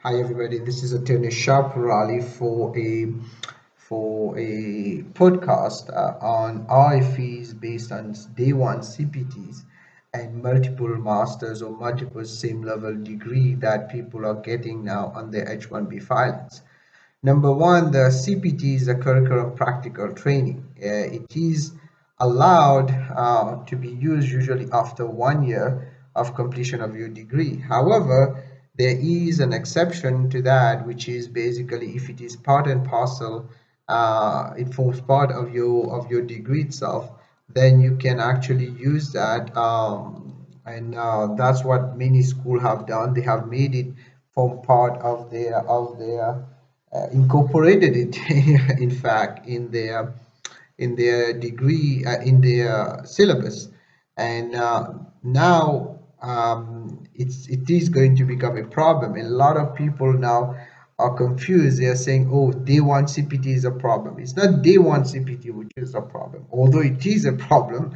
Hi everybody, this is Attorney Sharp Raleigh for a podcast on RFEs based on day one CPTs and multiple masters or multiple same level degree that people are getting now on their H1B filings. Number one, the CPT is a curriculum practical training. It is allowed to be used usually after 1 year of completion of your degree. However, there is an exception to that, which is basically if it is part and parcel, it forms part of your degree itself, then you can actually use that. And that's what many schools have done. They have made it form part of their incorporated it in fact in their degree in their syllabus, and now it is going to become a problem. A lot of people now are confused. They are saying, oh, day one CPT is a problem. It's not day one CPT which is a problem, although it is a problem.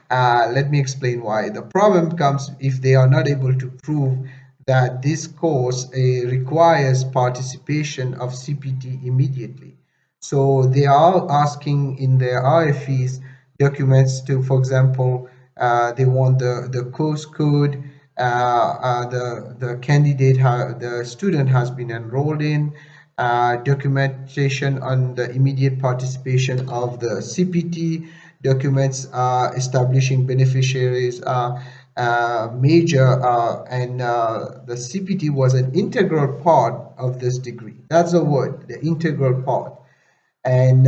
Let me explain why. The problem comes if they are not able to prove that this course requires participation of CPT immediately. So they are asking in their RFEs documents to, for example, they want the course code, the candidate, the student has been enrolled in, documentation on the immediate participation of the CPT, documents establishing beneficiaries, major, and the CPT was an integral part of this degree. That's the word, the integral part. And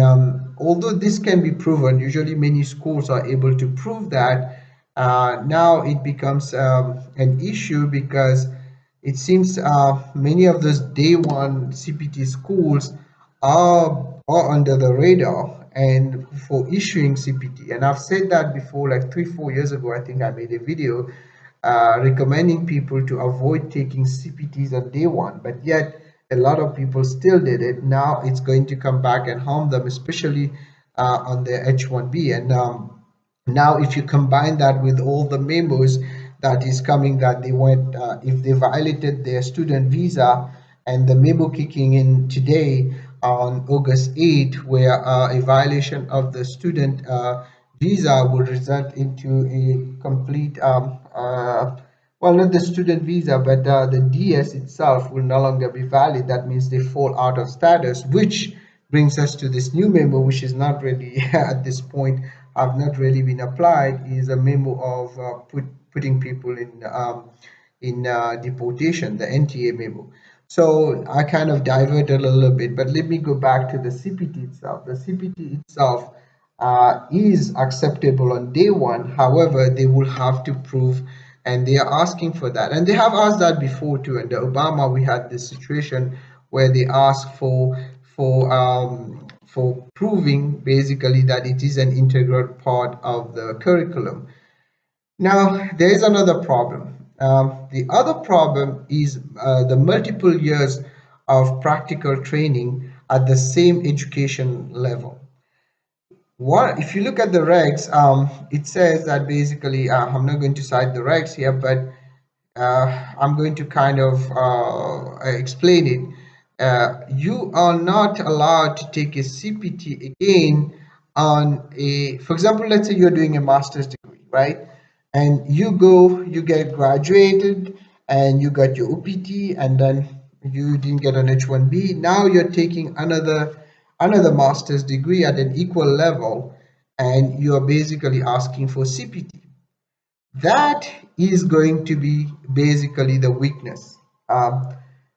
although this can be proven, usually many schools are able to prove that. Now it becomes an issue because it seems many of those day one CPT schools are under the radar and for issuing CPT. And I've said that before, like 3-4 years ago. I think I made a video recommending people to avoid taking CPTs on day one, but yet a lot of people still did it. Now it's going to come back and harm them, especially on their H1B. And now, if you combine that with all the memos that is coming that they went, if they violated their student visa, and the memo kicking in today on August 8, where a violation of the student visa would result into a complete well, not the student visa, but the DS itself will no longer be valid. That means they fall out of status, which brings us to this new memo, which is not really at this point have not really been applied. Is a memo of putting people in deportation, the NTA memo. So I kind of diverted a little bit, but let me go back to the CPT itself. The CPT itself is acceptable on day one. However, they will have to prove, and they are asking for that. And they have asked that before too. Under Obama, we had this situation where they asked for proving basically that it is an integral part of the curriculum. Now, there is another problem. The other problem is the multiple years of practical training at the same education level. What if you look at the regs? It says that basically, I'm not going to cite the regs here, but I'm going to kind of explain it. You are not allowed to take a CPT again on a, for example, let's say you're doing a master's degree, right? And you get graduated, and you got your OPT, and then you didn't get an H1B. Now you're taking another master's degree at an equal level, and you're basically asking for CPT. That is going to be basically the weakness.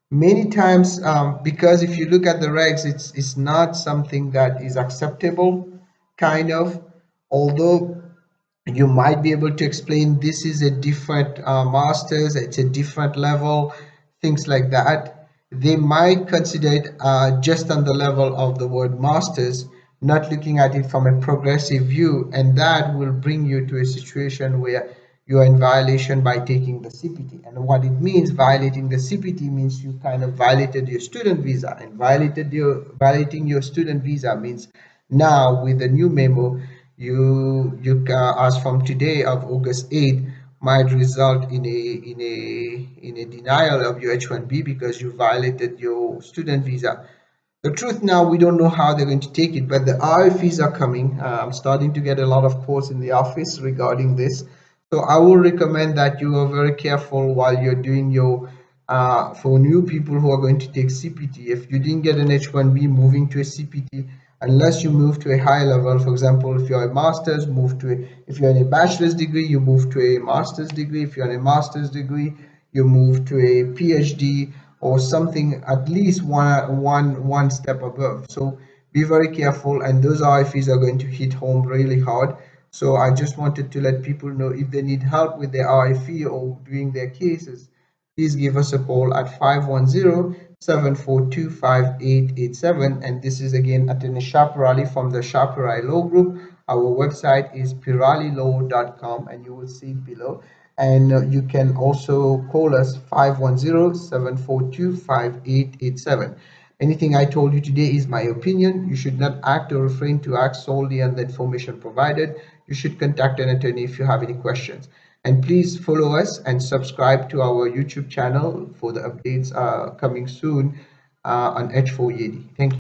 Many times, because if you look at the regs, it's not something that is acceptable, kind of, although you might be able to explain this is a different masters, it's a different level, things like that. They might consider it just on the level of the word masters, not looking at it from a progressive view, and that will bring you to a situation where you are in violation by taking the CPT. And what it means, violating the CPT, means you kind of violated your student visa, and violating your student visa means now with the new memo, as from today of August 8th, might result in a denial of your H1B because you violated your student visa. The truth now, we don't know how they're going to take it, but the RFEs are coming. I'm starting to get a lot of calls in the office regarding this. So I will recommend that you are very careful while you're doing your, for new people who are going to take CPT. If you didn't get an H1B, moving to a CPT, unless you move to a high level, for example, if you're a master's, if you're in a bachelor's degree, you move to a master's degree. If you're in a master's degree, you move to a PhD or something at least one step above. So be very careful, and those RFEs are going to hit home really hard. So I just wanted to let people know, if they need help with their RFE or doing their cases, please give us a call at 510-742-5887. And this is again Attorney Shaparali from the Shaparai Law Group. Our website is piralilaw.com, and you will see it below. And you can also call us 510-742-5887. Anything I told you today is my opinion. You should not act or refrain to act solely on the information provided. You should contact an attorney if you have any questions. And please follow us and subscribe to our YouTube channel for the updates coming soon on H4EAD. Thank you.